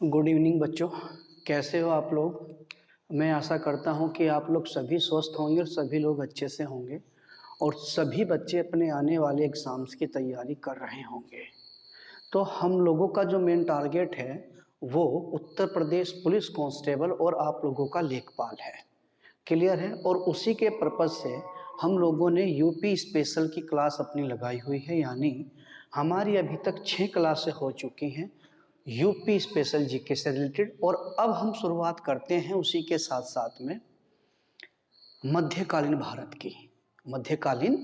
Good evening बच्चों। कैसे हो आप लोग। मैं आशा करता हूं कि आप लोग सभी स्वस्थ होंगे और सभी लोग अच्छे से होंगे और सभी बच्चे अपने आने वाले एग्ज़ाम्स की तैयारी कर रहे होंगे। तो हम लोगों का जो मेन टारगेट है वो उत्तर प्रदेश पुलिस कांस्टेबल और आप लोगों का लेखपाल है। क्लियर है। और उसी के पर्पज़ से हम लोगों ने यूपी स्पेशल की क्लास अपनी लगाई हुई है, यानी हमारी अभी तक 6 क्लासें हो चुकी हैं यूपी स्पेशल जीके से रिलेटेड। और अब हम शुरुआत करते हैं उसी के साथ साथ में मध्यकालीन भारत की। मध्यकालीन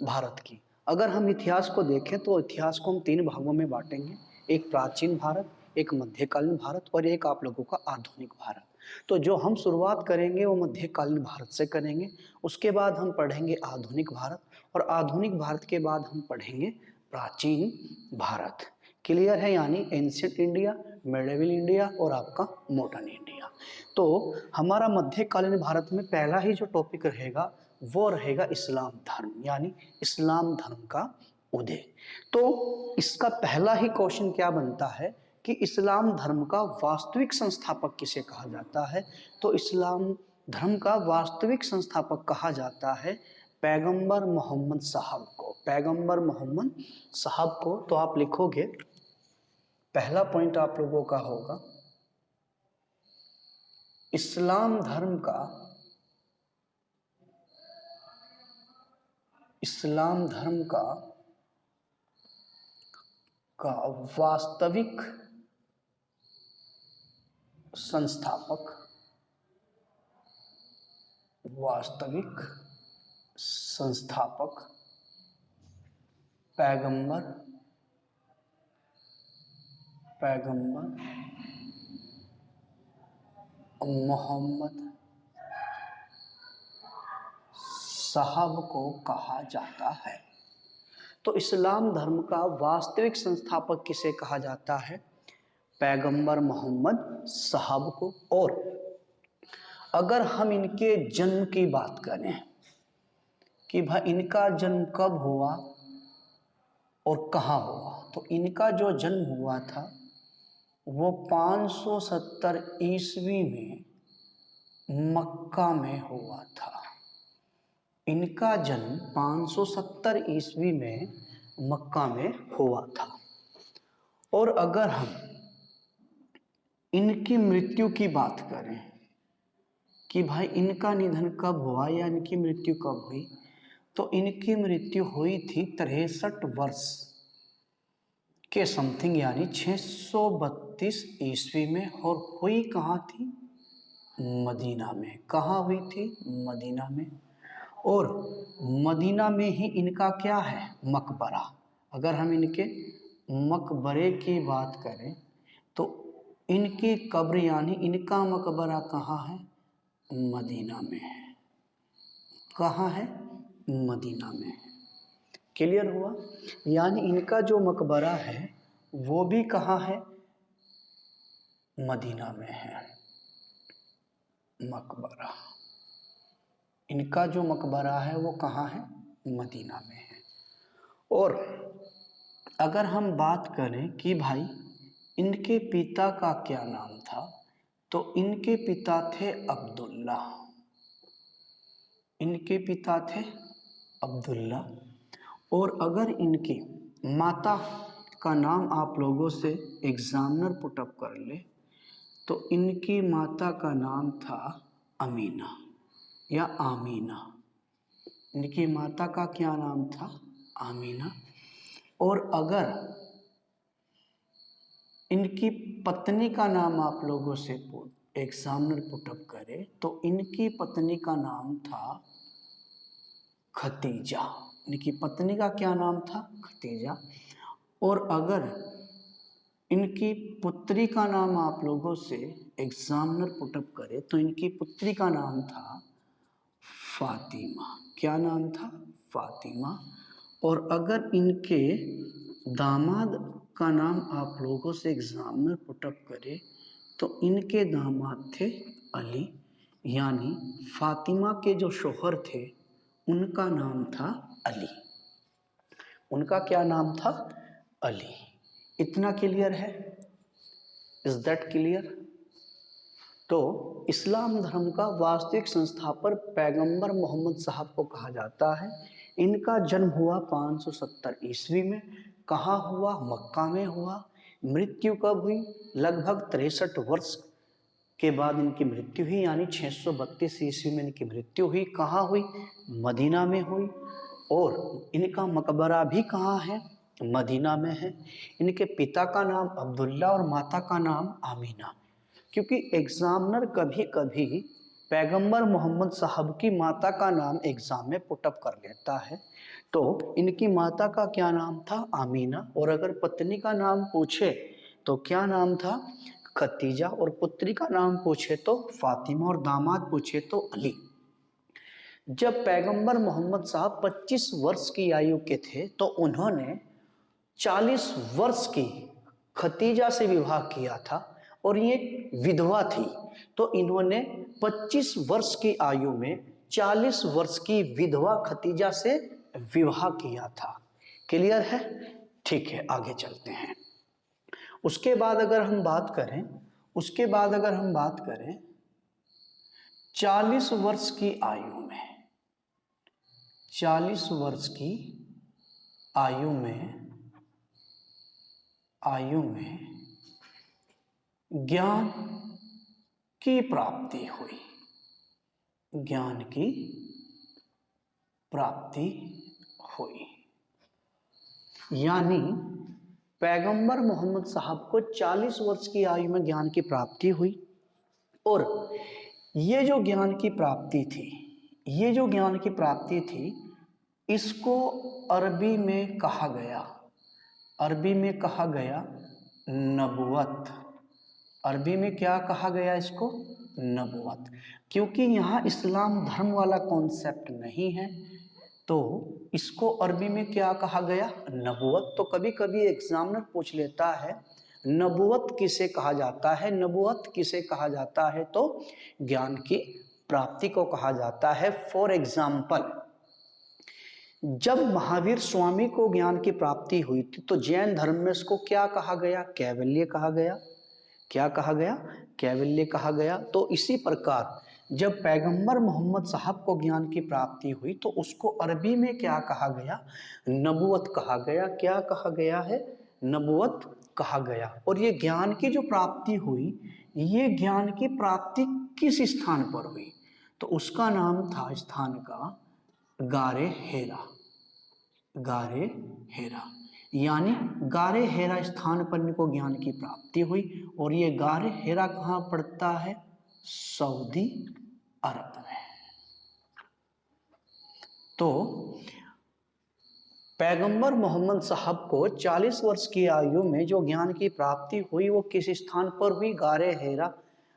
भारत की अगर हम इतिहास को देखें तो इतिहास को हम 3 भागों में बांटेंगे, एक प्राचीन भारत, एक मध्यकालीन भारत और एक आप लोगों का आधुनिक भारत। तो जो हम शुरुआत करेंगे वो मध्यकालीन भारत से करेंगे, उसके बाद हम पढ़ेंगे आधुनिक भारत और आधुनिक भारत के बाद हम पढ़ेंगे प्राचीन भारत। क्लियर है। यानी एंशिएंट इंडिया, मिडिवल इंडिया और आपका मॉडर्न इंडिया। तो हमारा मध्यकालीन भारत में पहला ही जो टॉपिक रहेगा वो रहेगा इस्लाम धर्म, यानी इस्लाम धर्म का उदय। तो इसका पहला ही क्वेश्चन क्या बनता है कि इस्लाम धर्म का वास्तविक संस्थापक किसे कहा जाता है। तो इस्लाम धर्म का वास्तविक संस्थापक कहा जाता है पैगंबर मोहम्मद साहब को। पैगंबर मोहम्मद साहब को। तो आप लिखोगे, पहला पॉइंट आप लोगों का होगा इस्लाम धर्म का, इस्लाम धर्म का वास्तविक संस्थापक, वास्तविक संस्थापक पैगंबर मोहम्मद साहब को कहा जाता है। तो इस्लाम धर्म का वास्तविक संस्थापक किसे कहा जाता है? पैगंबर मोहम्मद साहब को। और अगर हम इनके जन्म की बात करें कि भाई इनका जन्म कब हुआ और कहाँ हुआ, तो इनका जो जन्म हुआ था वो 570 ईस्वी में मक्का में हुआ था। इनका जन्म 570 ईस्वी में मक्का में हुआ था। और अगर हम इनकी मृत्यु की बात करें कि भाई इनका निधन कब हुआ या इनकी मृत्यु कब हुई, तो इनकी मृत्यु हुई थी 63 वर्ष के समथिंग, यानी 632 ईस्वी में। और हुई कहाँ थी? मदीना में। कहाँ हुई थी? मदीना में। और मदीना में ही इनका क्या है? मकबरा। अगर हम इनके मकबरे की बात करें तो इनकी कब्र यानी इनका मकबरा कहाँ है? मदीना में है। कहाँ है? मदीना में है। क्लियर हुआ। यानी इनका जो मकबरा है वो भी कहाँ है? मदीना में है। मकबरा, इनका जो मकबरा है वो कहाँ है? मदीना में है। और अगर हम बात करें कि भाई इनके पिता का क्या नाम था, तो इनके पिता थे अब्दुल्ला। इनके पिता थे अब्दुल्ला। और अगर इनकी माता का नाम आप लोगों से एग्जामिनर पुटअप कर ले तो इनकी माता का नाम था अमीना या आमीना। इनकी माता का क्या नाम था? आमीना। और अगर इनकी पत्नी का नाम आप लोगों से एग्जामिनर पुटअप करे तो इनकी पत्नी का नाम था खतीजा। इनकी पत्नी का क्या नाम था? खतीजा। और अगर इनकी पुत्री का नाम आप लोगों से एग्जामिनर पुटअप करे तो इनकी पुत्री का नाम था फातिमा। क्या नाम था? फातिमा। और अगर इनके दामाद का नाम आप लोगों से एग्जामिनर पुटअप करे तो इनके दामाद थे अली। यानी फातिमा के जो शोहर थे उनका नाम था अली। उनका क्या नाम था? अली। इतना क्लियर है। Is that clear? तो इस्लाम धर्म का वास्तविक संस्थापक पैगंबर मोहम्मद साहब को कहा जाता है। इनका जन्म हुआ 570 ईस्वी में। कहाँ हुआ? मक्का में हुआ। मृत्यु कब हुई? लगभग 63 वर्ष के बाद इनकी मृत्यु हुई, यानी 632 ईस्वी में इनकी मृत्यु हुई। कहाँ हुई? मदीना में हुई। और इनका मकबरा भी कहाँ है? मदीना में है। इनके पिता का नाम अब्दुल्ला और माता का नाम आमीना। क्योंकि एग्जामिनर कभी कभी पैगंबर मोहम्मद साहब की माता का नाम एग्जाम में पुटअप कर लेता है। तो इनकी माता का क्या नाम था? आमीना। और अगर पत्नी का नाम पूछे तो क्या नाम था? खतीजा। और पुत्री का नाम पूछे तो फातिमा। और दामाद पूछे तो अली। जब पैगंबर मोहम्मद साहब 25 वर्ष की आयु के थे तो उन्होंने 40 वर्ष की खतीजा से विवाह किया था, और ये विधवा थी। तो इन्होंने 25 वर्ष की आयु में 40 वर्ष की विधवा खतीजा से विवाह किया था। क्लियर है? ठीक है, आगे चलते हैं। उसके बाद अगर हम बात करें 40 वर्ष की आयु में, 40 वर्ष की आयु में ज्ञान की प्राप्ति हुई। ज्ञान की प्राप्ति हुई, यानी पैगंबर मोहम्मद साहब को 40 वर्ष की आयु में ज्ञान की प्राप्ति हुई। और ये जो ज्ञान की प्राप्ति थी, इसको अरबी में कहा गया नबुवत। अरबी में क्या कहा गया इसको? नबुवत। क्योंकि यहाँ इस्लाम धर्म वाला कॉन्सेप्ट नहीं है, तो इसको अरबी में क्या कहा गया? नबुवत। तो कभी कभी एग्जामिनर पूछ लेता है नबुवत किसे कहा जाता है? नबुवत किसे कहा जाता है? तो ज्ञान की प्राप्ति को कहा जाता है। फॉर एग्जाम्पल, जब महावीर स्वामी को ज्ञान की प्राप्ति हुई थी तो जैन धर्म में इसको क्या कहा गया? कैवल्य कहा गया। क्या कहा गया? कैवल्य कहा गया। तो इसी प्रकार जब पैगंबर मोहम्मद साहब को ज्ञान की प्राप्ति हुई तो उसको अरबी में क्या कहा गया? नबुवत कहा गया। क्या कहा गया है? नबुवत कहा गया। और ये ज्ञान की जो प्राप्ति हुई, ये ज्ञान की प्राप्ति किस स्थान पर हुई? तो उसका नाम था स्थान का गारे हेरा। गारे हेरा, यानी गारे हेरा स्थान पर इनको ज्ञान की प्राप्ति हुई। और ये गारे हेरा कहाँ पड़ता है? सऊदी अरब में। तो पैगंबर मोहम्मद साहब को 40 वर्ष की आयु में जो ज्ञान की प्राप्ति हुई वो किस स्थान पर हुई? गारे हेरा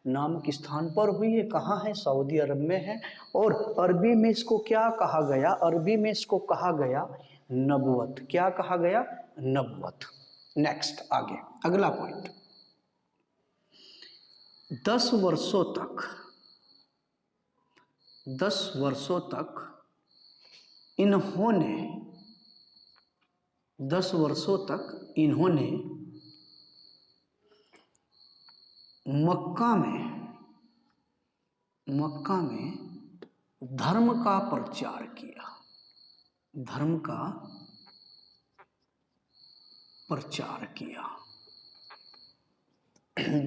नामक स्थान पर हुई। ये कहाँ है? सऊदी अरब में है। और अरबी में इसको क्या कहा गया? अरबी में इसको कहा गया नबुवत। क्या कहा गया? नबुवत। नेक्स्ट, आगे अगला पॉइंट। 10 वर्षों तक इन्होंने मक्का में धर्म का प्रचार किया।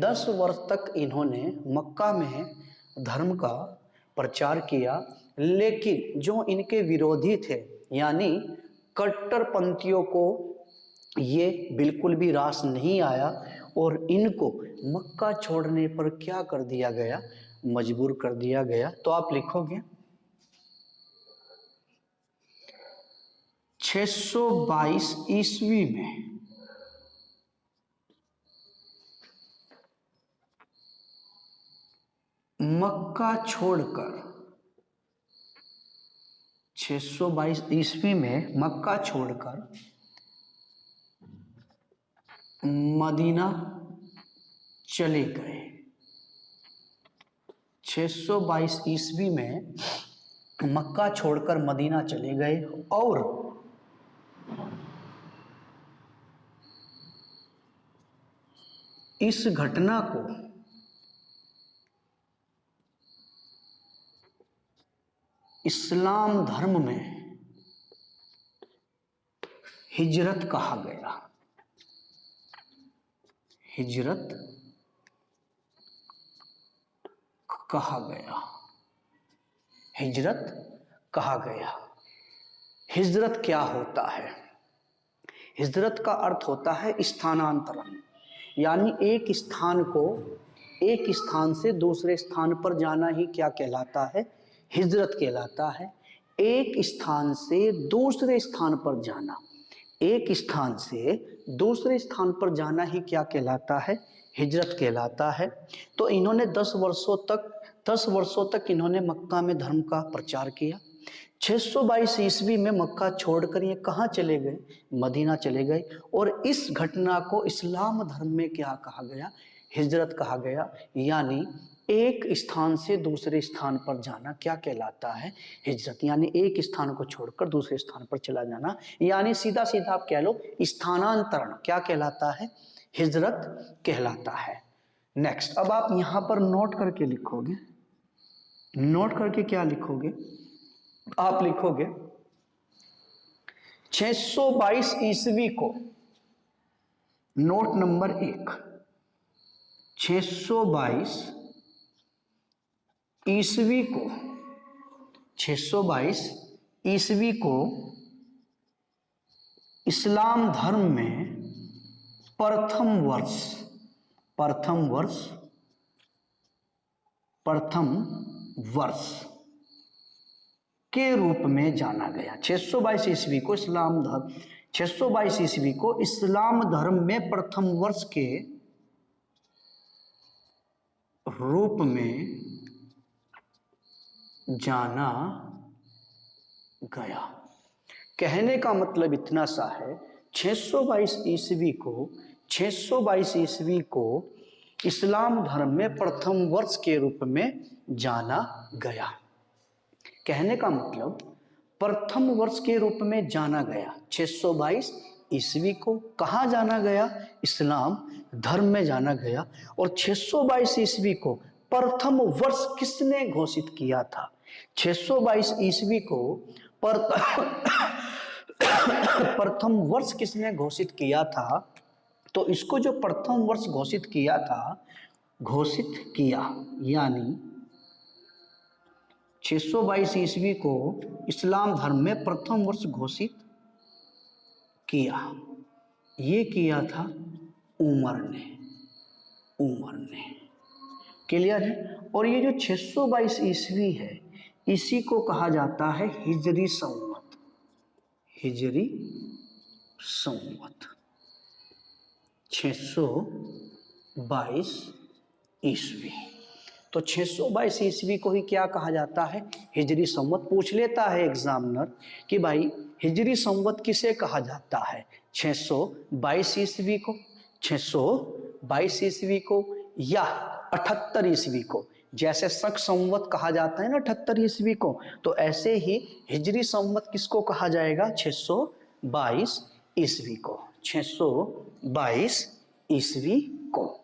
10 वर्ष तक इन्होंने मक्का में धर्म का प्रचार किया, लेकिन जो इनके विरोधी थे, यानी कट्टरपंथियों को ये बिल्कुल भी रास नहीं आया और इनको मक्का छोड़ने पर क्या कर दिया गया? मजबूर कर दिया गया। तो आप लिखोगे 622 ईस्वी में मक्का छोड़कर 622 ईस्वी में मक्का छोड़कर मदीना चले गए। 622 ईस्वी में मक्का छोड़कर मदीना चले गए और इस घटना को इस्लाम धर्म में हिजरत कहा गया। हिजरत कहा गया। हिजरत कहा गया। हिजरत क्या होता है? हिजरत का अर्थ होता है स्थानांतरण, यानी एक स्थान को एक स्थान से दूसरे स्थान पर जाना ही क्या कहलाता है? हिजरत कहलाता है। एक स्थान से दूसरे स्थान पर जाना, एक स्थान से दूसरे स्थान पर जाना ही क्या कहलाता है? हिजरत कहलाता है। तो इन्होंने 10 वर्षों तक इन्होंने मक्का में धर्म का प्रचार किया। 622 ईस्वी में मक्का छोड़कर ये कहाँ चले गए? मदीना चले गए। और इस घटना को इस्लाम धर्म में क्या कहा गया? हिजरत कहा गया। यानी एक स्थान से दूसरे स्थान पर जाना क्या कहलाता है? हिजरत। यानी एक स्थान को छोड़कर दूसरे स्थान पर चला जाना, यानी सीधा सीधा आप कह लो स्थानांतरण क्या कहलाता है? हिजरत कहलाता है। नेक्स्ट, अब आप यहां पर नोट करके लिखोगे। नोट करके क्या लिखोगे? आप लिखोगे 622 ईस्वी को, नोट नंबर 1, 622 ईस्वी को, 622 ईस्वी को इस्लाम धर्म में प्रथम वर्ष के रूप में जाना गया। 622 ईस्वी को इस्लाम धर्म, 622 ईस्वी को इस्लाम धर्म में प्रथम वर्ष के रूप में जाना गया। कहने का मतलब इतना सा है, 622 ईस्वी को इस्लाम धर्म में प्रथम वर्ष के रूप में जाना गया। कहने का मतलब प्रथम वर्ष के रूप में जाना गया। 622 ईस्वी को कहाँ जाना गया? इस्लाम धर्म में जाना गया। और 622 ईस्वी को प्रथम वर्ष किसने घोषित किया था? 622 ईस्वी को प्रथम वर्ष किसने घोषित किया था? तो इसको जो प्रथम वर्ष घोषित किया यानी 622 ईस्वी को इस्लाम धर्म में प्रथम वर्ष घोषित किया, ये किया था उमर ने। क्लियर है? और ये जो 622 ईस्वी है, इसी को कहा जाता है हिजरी संवत। हिजरी संवत 622 ईस्वी। तो 622 ईस्वी को ही क्या कहा जाता है? हिजरी संवत। पूछ लेता है एग्जामिनर कि भाई हिजरी संवत किसे कहा जाता है? 622 ईस्वी को, 622 ईस्वी को या 78 ईस्वी को? जैसे शक संवत कहा जाता है ना 78 ईस्वी को, तो ऐसे ही हिजरी संवत किसको कहा जाएगा? 622 ईस्वी को, 622 ईस्वी को।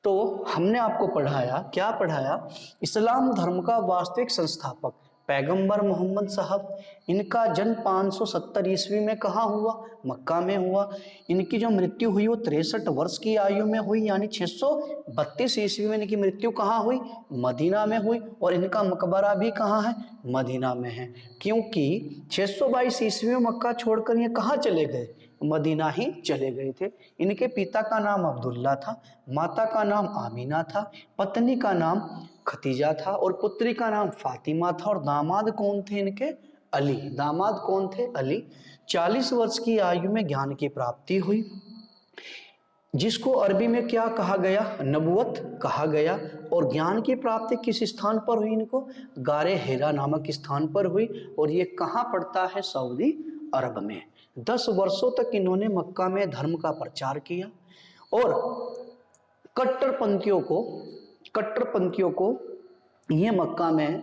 तो हमने आपको पढ़ाया, क्या पढ़ाया? इस्लाम धर्म का वास्तविक संस्थापक पैगंबर मोहम्मद साहब, इनका जन्म 570 ईस्वी में कहाँ हुआ? मक्का में हुआ। इनकी जो मृत्यु हुई वो 63 वर्ष की आयु में हुई, यानी 632 ईस्वी में इनकी मृत्यु कहाँ हुई? मदीना में हुई। और इनका मकबरा भी कहाँ है? मदीना में है। क्योंकि 622 ईस्वी में मक्का छोड़कर ये कहाँ चले गए? मदीना ही चले गए थे। इनके पिता का नाम अब्दुल्ला था, माता का नाम आमीना था, पत्नी का नाम खतीजा था और पुत्री का नाम फातिमा था। और दामाद कौन थे इनके? अली। दामाद कौन थे? अली। 40 वर्ष की आयु में ज्ञान की प्राप्ति हुई, जिसको अरबी में क्या कहा गया? नबुवत कहा गया। और ज्ञान की प्राप्ति किस स्थान पर हुई इनको? गारे हेरा नामक स्थान पर हुई। और ये कहाँ पड़ता है? सऊदी अरब में। 10 वर्षों तक इन्होंने मक्का में धर्म का प्रचार किया और कट्टरपंथियों को ये मक्का में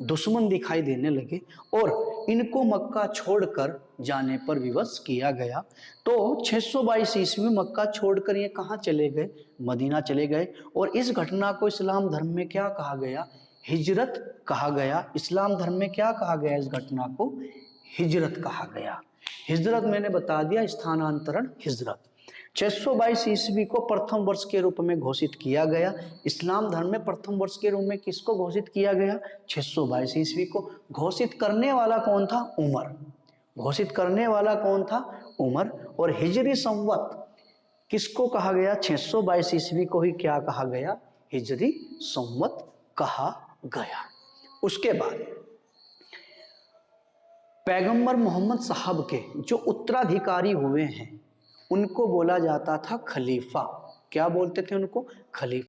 दुश्मन दिखाई देने लगे और इनको मक्का छोड़कर जाने पर विवश किया गया। तो 622 ईस्वी में मक्का छोड़कर ये कहाँ चले गए? मदीना चले गए। और इस घटना को इस्लाम धर्म में क्या कहा गया? हिजरत कहा गया। इस्लाम धर्म में क्या कहा गया? इस घटना को हिजरत कहा गया। हिजरत मैंने बता दिया, स्थानांतरण हिजरत। 622 ईस्वी को प्रथम वर्ष के रूप में घोषित किया गया। इस्लाम धर्म में प्रथम वर्ष के रूप में किसको घोषित किया गया? 622 ईस्वी को। घोषित करने वाला कौन था? उमर। घोषित करने वाला कौन था? उमर। और हिजरी संवत किसको कहा गया? 622 ईस्वी को ही क्या कहा गया? हिजरी संवत कहा गया। उसके बाद पैगंबर मोहम्मद साहब के जो उत्तराधिकारी हुए हैं उनको बोला जाता था खलीफा। क्या बोलते थे उनको? खलीफा।